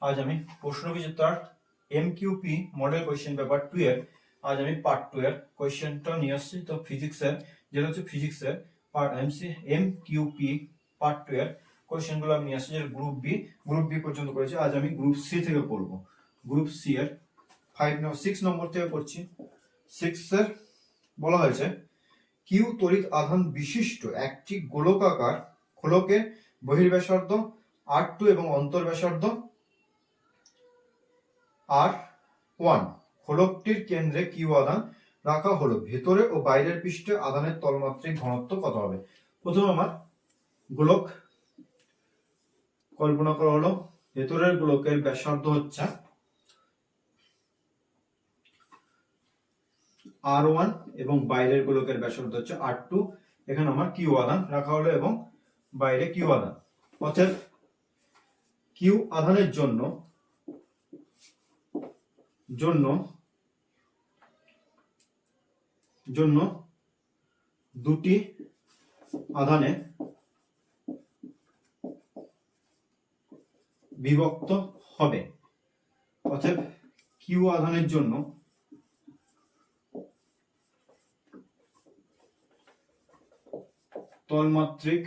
আজ আমি প্রশ্নবিচিত্রার এমকিউপি model question paper 2 এর আজ আমি পার্ট 2 এর কোয়েশ্চেনটা নিয়ে আসছি। তো ফিজিক্সের যেটা হচ্ছে ফিজিক্সের পার্ট এমকিউপি পার্ট 2 এর কোয়েশ্চেনগুলো আমি নিয়ে আসছি, যেটা গ্রুপ বি পর্যন্ত করেছি। আজ আমি গ্রুপ সি থেকে পড়ব। গ্রুপ সি এর 6 নম্বর থেকে পড়ছি। 6 এর বলা হয়েছে কিউ তড়িৎ আধান বিশিষ্ট একটি গোলকাকার খোলকের বহির্ব্যাসার্ধ R2 এবং অন্তর্ব্যাসার্ধ R1, খোলকটির কেন্দ্রে কিউ আধান রাখা হলো। ভেতরে ও বাইরের পৃষ্ঠে আধানের তলমাত্রিক ঘনত্ব কত হবে? প্রথমে আমার গোলক কল্পনা করা হলো। ভেতরের গোলকের ব্যাসার্ধ হচ্ছে R1 এবং বাইরের গোলকের ব্যাসার্ধ হচ্ছে R2। এখানে আমার কিউ আধান রাখা হলো এবং বাইরে কিউ আধান। অতএব কিউ আধানের জন্য দুটি আধানে বিভক্ত হবে। অতএব কিউ আধানের জন্য তলমাত্রিক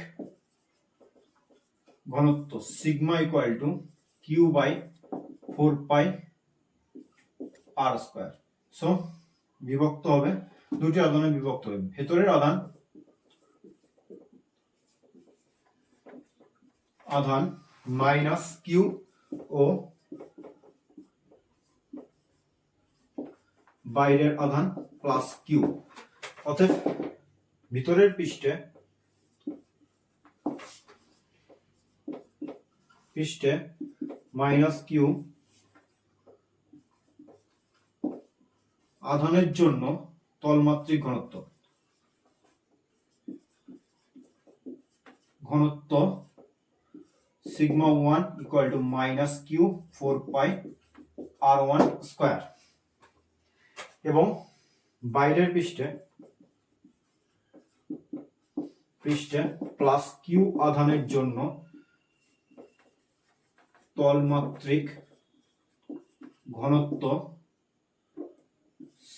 ঘনত্ব sigma equal to q by 4 pi r square. So বিভক্ত হবে, দুটি আধানে বিভক্ত হবে। ভেতরের আধান মাইনাস কিউ ও বাইরের আধান প্লাস কিউ। অতএব ভিতরের পৃষ্ঠে মাইনাস কিউ আধানের জন্য তলমাত্রিক ঘনত্ব sigma 1 equal to minus q 4 pi R1 square. এবং বাইরের পৃষ্ঠে প্লাস কিউ আধানের জন্য তলমাত্রিক ঘনত্ব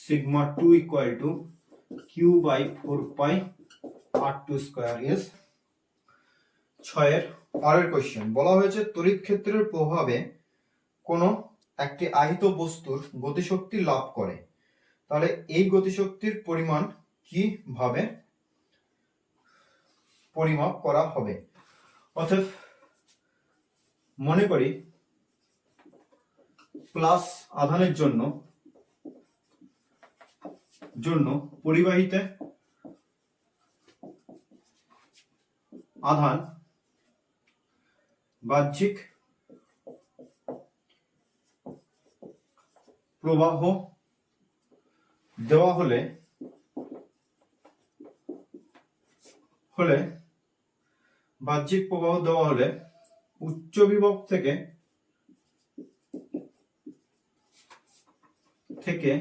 sigma 2 equal to q by 4 pi R2 square is 6 এর পরের কোশ্চেন। বলা হয়েছে তড়িৎ ক্ষেত্রের প্রভাবে কোন একটি আহিত বস্তুর গতিশক্তি লাভ করে। তাহলে এই গতিশক্তির পরিমাণ কিভাবে পরিমাপ করা হবে? অর্থাৎ মনে করি প্লাস আধানের জন্য পরিবাহীতে আধান বাহ্যিক প্রবাহ দেওয়া হলে উচ্চ বিভব থেকে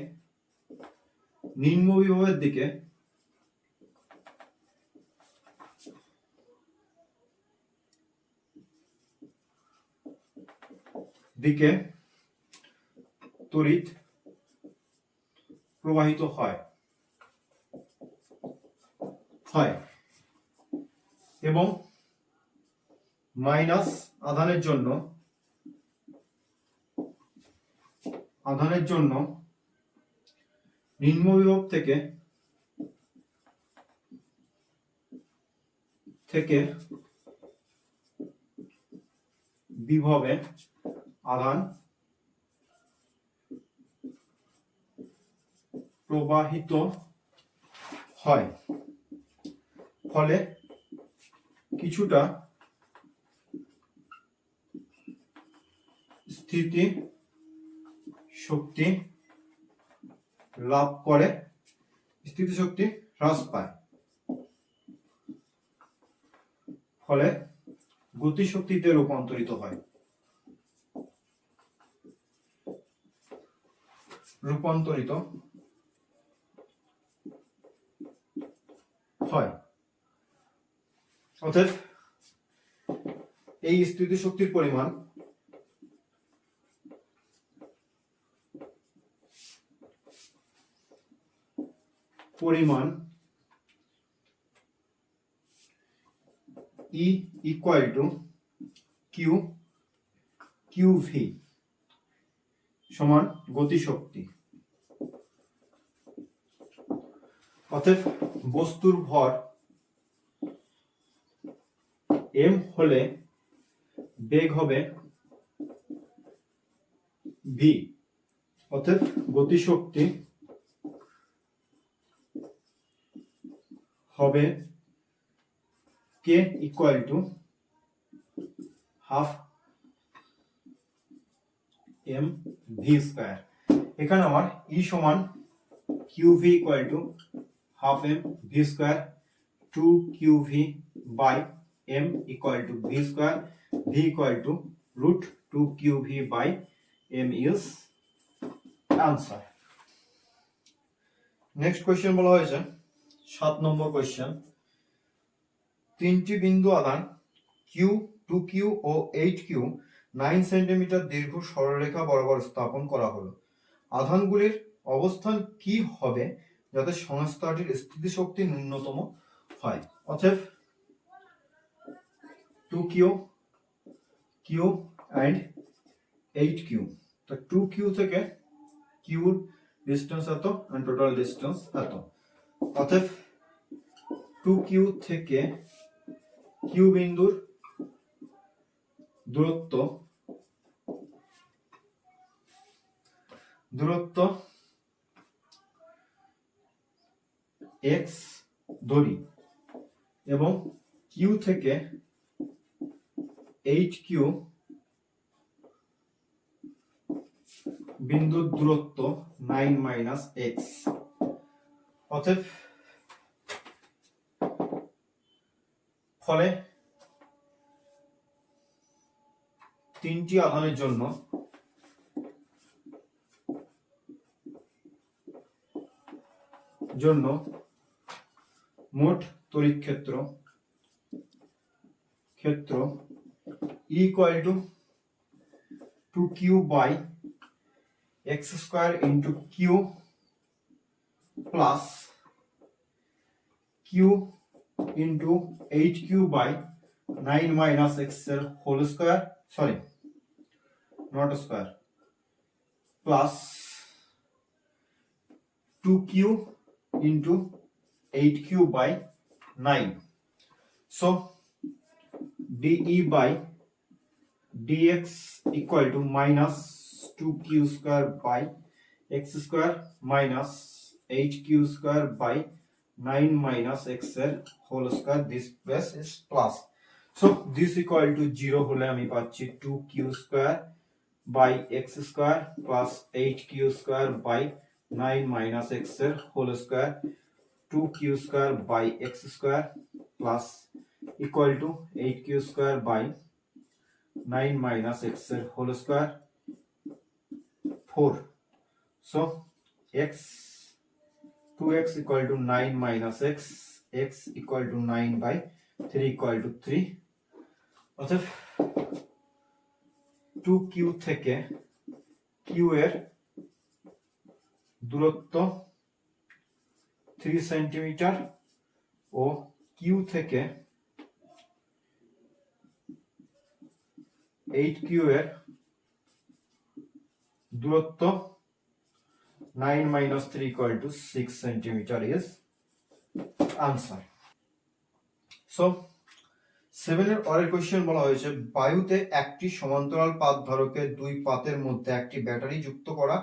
নিম্ন বিভবের দিকে তড়িৎ প্রবাহিত হয় এবং মাইনাস আধানের জন্য নিম্ন বিভব থেকে বিভবে আধান প্রবাহিত হয়। ফলে কিছুটা স্থিতি শক্তি লাভ করে, স্থিতিশক্তি হ্রাস পায়। ফলে গতিশক্তিতে রূপান্তরিত হয়। অতএব এই স্থিতিশক্তির পরিমাণ পরিমাণ E equal to q q v সমান গতিশক্তি। অতএব বস্তুর ভর m হলে বেগ হবে v। অতএব গতিশক্তি হবে k equal to half m v square. এখানে আমার E সমান qv equal to half m v square 2 qv by m equal to v square, v equal to root 2 qv by m is answer. Next question বলা হয়েছে 7 নম্বর question, তিনটি বিন্দু আধান q 2q ও 8q 9 centimetre দীর্ঘ সরলরেখা বরাবর স্থাপন করা হলো। আধানগুলির অবস্থান কি হবে যাতে সংস্থাটির স্থিতিশক্তি ন্যূনতম হয়? অতএব 2q q and 8q, তো 2q থেকে q ডিসটেন্স এত and টোটাল ডিসটেন্স এত। অতএব 2q থেকে q বিন্দুর দূরত্ব x ধরি এবং q থেকে 8q বিন্দুর দূরত্ব 9 মাইনাস x। অতএব ফলে তিনটি আধানের জন্য মোট তড়িৎ ক্ষেত্র ইকুয়াল টু 2q বাই x square into q plus q into 8q by 9 minus x এর whole square, sorry not square, plus 2q into 8q by 9. So dE by dx equal to minus 2q square by x square minus 8q square by 9 minus x whole square. This place is plus. So this equal to 0 হলে আমি পাচ্ছি 2q square by x square plus 8q square by 9 minus x whole square 2q square by x square plus equal to 8q square by 9 minus x whole square 4. So x 2x equal to 9 minus x equal to 9 by 3 equal to 3. অতএব 2q থেকে q এর দূরত্ব 3 centimetre ও q থেকে 8q এর দূরত্ব 9 minus 3 equal to 6 centimeter is answer. So 7 এর পরের question বলা হয়েছে, বায়ুতে একটি সমান্তরাল পাত ধারকের দুই পাতের মধ্যে একটি ব্যাটারি যুক্ত করা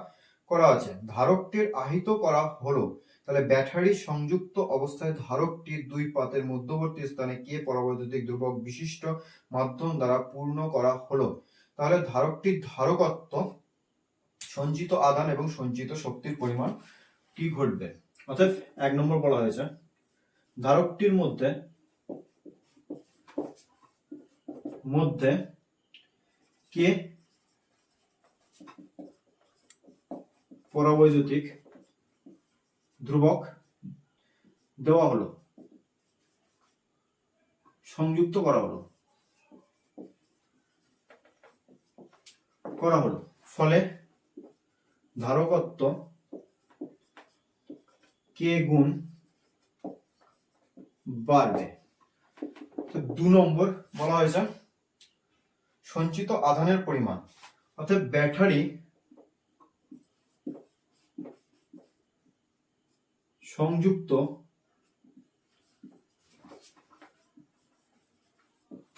আছে। ধারকটির আহিত করা হলো, তাহলে ব্যাটারি সংযুক্ত অবস্থায় ধারকটির দুই পাতের মধ্যবর্তী স্থানে কে পরাবৈদ্যুতিক ধ্রুবক বিশিষ্ট মাধ্যম দ্বারা পূর্ণ করা হলো। তাহলে ধারকটির ধারকত্ব, সঞ্চিত আধান এবং সঞ্চিত শক্তির পরিমাণ কি ঘটবে। অর্থাৎ 1 নম্বর বলা হয়েছে ধারকটির মধ্যে কে পরাবৈদ্যুতিক ধ্রুবক দেওয়া হলো, সংযুক্ত করা হলো, ফলে ধারকত্ব কে গুণ বাড়বে। তো 2 নম্বর বলা হয়েছে সঞ্চিত আধানের পরিমাণ, অর্থাৎ ব্যাটারি সংযুক্ত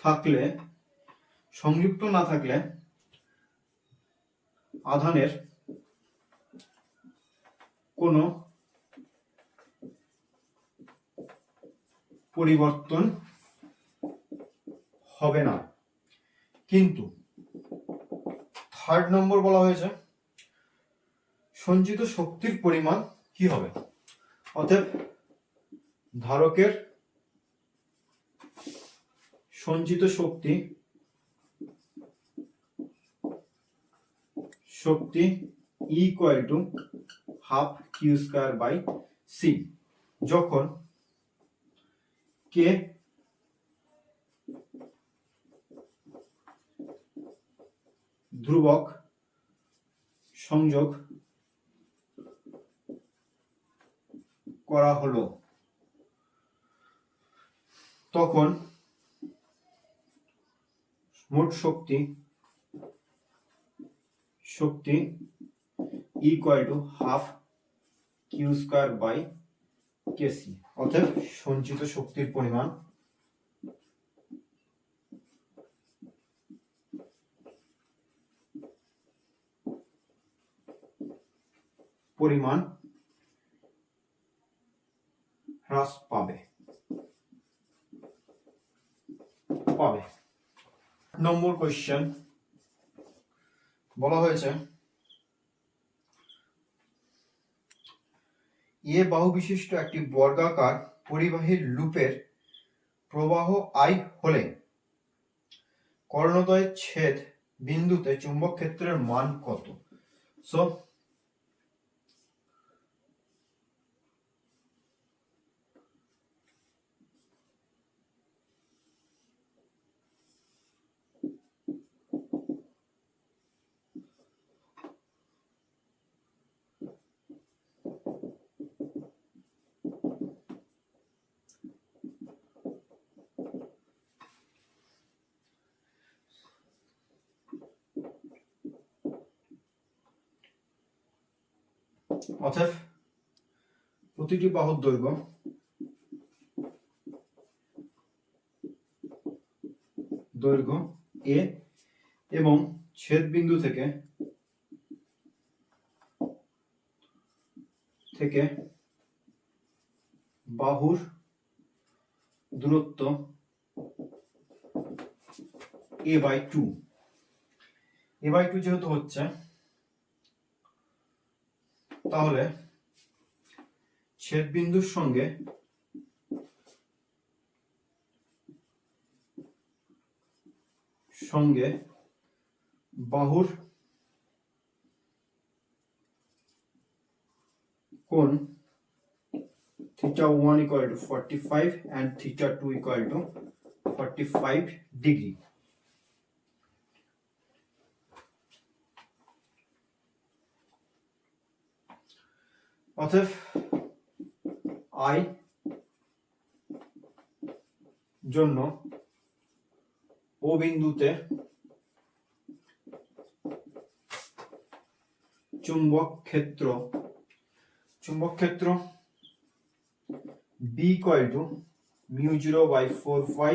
থাকলে, সংযুক্ত না থাকলে আধানের কোনো পরিবর্তন হবে না। কিন্তু 3 নম্বর বলা হয়েছে সঞ্চিত শক্তির পরিমাণ কি হবে, অতএব ধারকের সঞ্চিত শক্তি equal to half Q square by C, যখন কে ধ্রুবক সংযোগ করা হলো, তখন মোট শক্তি equal to half Q square by KC, অর্থাৎ সঞ্চিত শক্তির পরিমাণ হ্রাস পাবে। নম্বর কোশ্চেন বলা হয়েছে এ বাহু বিশিষ্ট একটি বর্গাকার পরিবাহীর লুপের প্রবাহ আই হলে কর্ণদ্বয়ের ছেদ বিন্দুতে চুম্বক ক্ষেত্রের মান কত? সো অতএব প্রতিটি বাহুর দৈর্ঘ্য এ এবং ছেদ বিন্দু থেকে বাহুর দূরত্ব a/2 যেহেতু হচ্ছে, তাহলে ছেদ বিন্দুর সঙ্গে বাহুর কোণ θ1 equal to 45 and θ2 equal to 45 degree. অতএব আই জন্য ও বিন্দুতে চুম্বক ক্ষেত্র B equal to mu0/4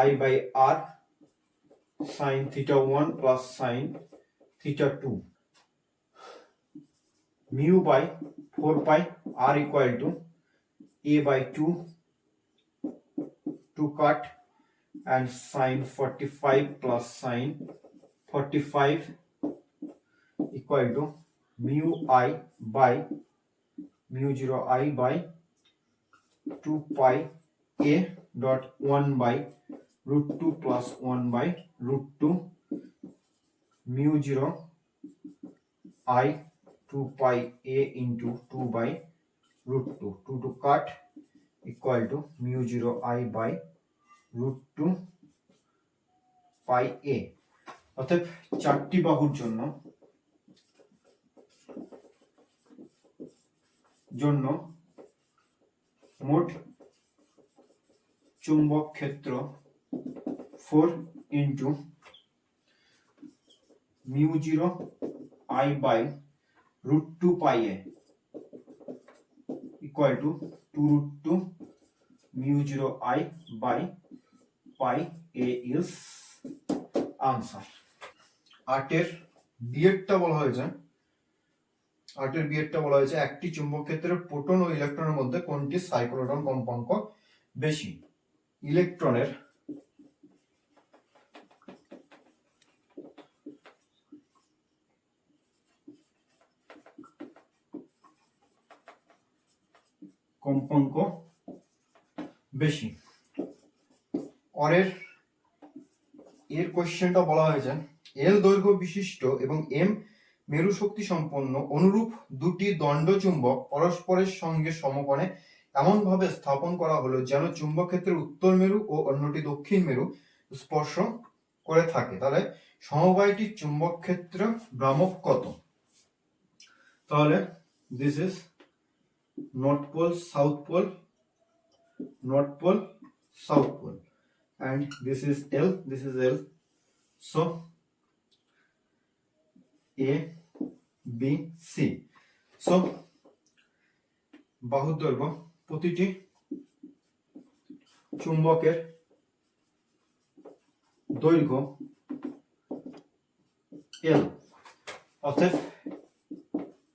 I by R sin θ1 plus sin θ2, mu by 4 pi R equal to a/2 2 cut and sin 45 plus sin 45 equal to mu0 I by 2 pi a dot 1 by root 2 plus 1 by root 2 mu0 I 2 pi a into 2 by root 2 to cut equal to mu0 I by root 2 pi a। অতএব চারটি বাহুর জন্য মোট চুম্বক ক্ষেত্র 4 into μ0 I by √2 pi a equal to 2√2 μ0 I by pi a is answer. 8 বিয়েরটা বলা হয়েছে, 8 বিয়েরটা বলা হয়েছে একটি চুম্বক ক্ষেত্রের প্রোটন ও ইলেকট্রনের মধ্যে কোনটি সাইক্লোট্রন কম্পাঙ্ক বেশি। ইলেকট্রনের কম্পাঙ্ক বেশি। এর কোশ্চেনটা বলা হয়েছে এল দৈর্ঘ্য বিশিষ্ট এবং এম মেরু শক্তি সম্পন্ন অনুরূপ দুটি দণ্ড চুম্বক পরস্পরের সঙ্গে সমকোণে এমন ভাবে স্থাপন করা হলো যেন চুম্বক ক্ষেত্রের উত্তর মেরু ও অন্যটি দক্ষিণ মেরু স্পর্শ করে থাকে, তাহলে সমবায়টি চুম্বক ক্ষেত্র ভ্রামক কত? তাহলে this is north pole south pole, north pole south pole, and this is L, this is L, so A B C, so বাহুর দৈর্ঘ্য প্রতিটি চুম্বকের দৈর্ঘ্য L, অতএব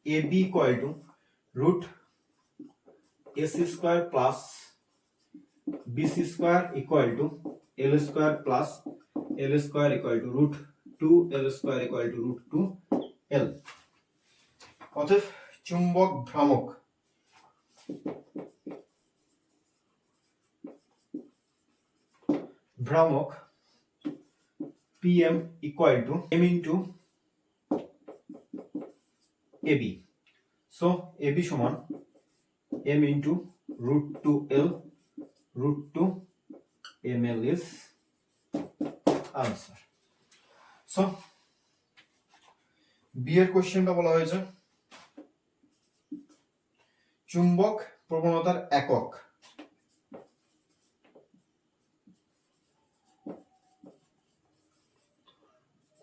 AB equal to root AC square plus BC square equal to L square plus L square equal to √2 L square equal to √2 L। অতএব চুম্বক ভ্রামক PM equal to M into AB, so AB সমান M into √2L, √2 ml is answer. So B এর কোশ্চেনটা বলা হয়েছে চুম্বক প্রবণতার একক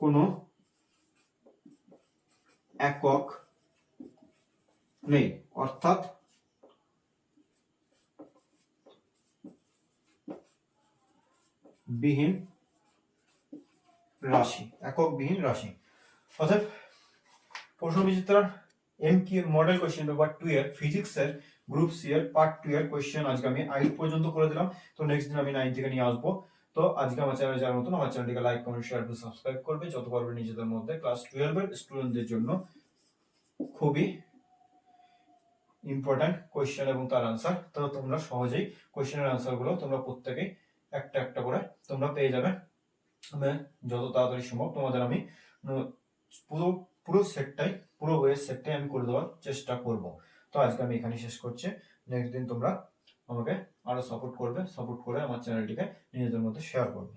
কোনো একক নেই, অর্থাৎ বিহীন রাশি, একক বিহীন রাশি। অর্থাৎ প্রশ্ন বিচিত্রার এমকিউ মডেল কোশ্চেন পেপার 2 এর ফিজিক্স এর গ্রুপ সি এর পার্ট 2 এর কোশ্চেন আজকে আমি 8 পর্যন্ত করে দিলাম। তো নেক্সট দিন আমি 9 থেকে নিয়ে আসবো। তো আজকে আমার চ্যানেলে যাওয়ার মতন আমার চ্যানেলটিকে লাইক কমেন্ট শেয়ার করে সাবস্ক্রাইব করবে, যত পারবে নিজেদের মধ্যে। ক্লাস 12 এর স্টুডেন্টদের জন্য খুবই ইম্পর্টেন্ট কোশ্চেন এবং তার আনসার, তো তোমরা সহজেই কোশ্চেনের আনসার গুলো তোমরা প্রত্যেকেই একটা একটা করে তোমরা পেয়ে যাবে। আমি যত তাড়াতাড়ি সম্ভব তোমাদের আমি পুরো সেটটাই, পুরো বইয়ের সেটটাই আমি করে দেওয়ার চেষ্টা করব। তো আজকে আমি এখানে শেষ করছি। নেক্সট দিন তোমরা আমাকে আরো সাপোর্ট করবে, সাপোর্ট করে আমার চ্যানেলটিকে নিজেদের মধ্যে শেয়ার করবে।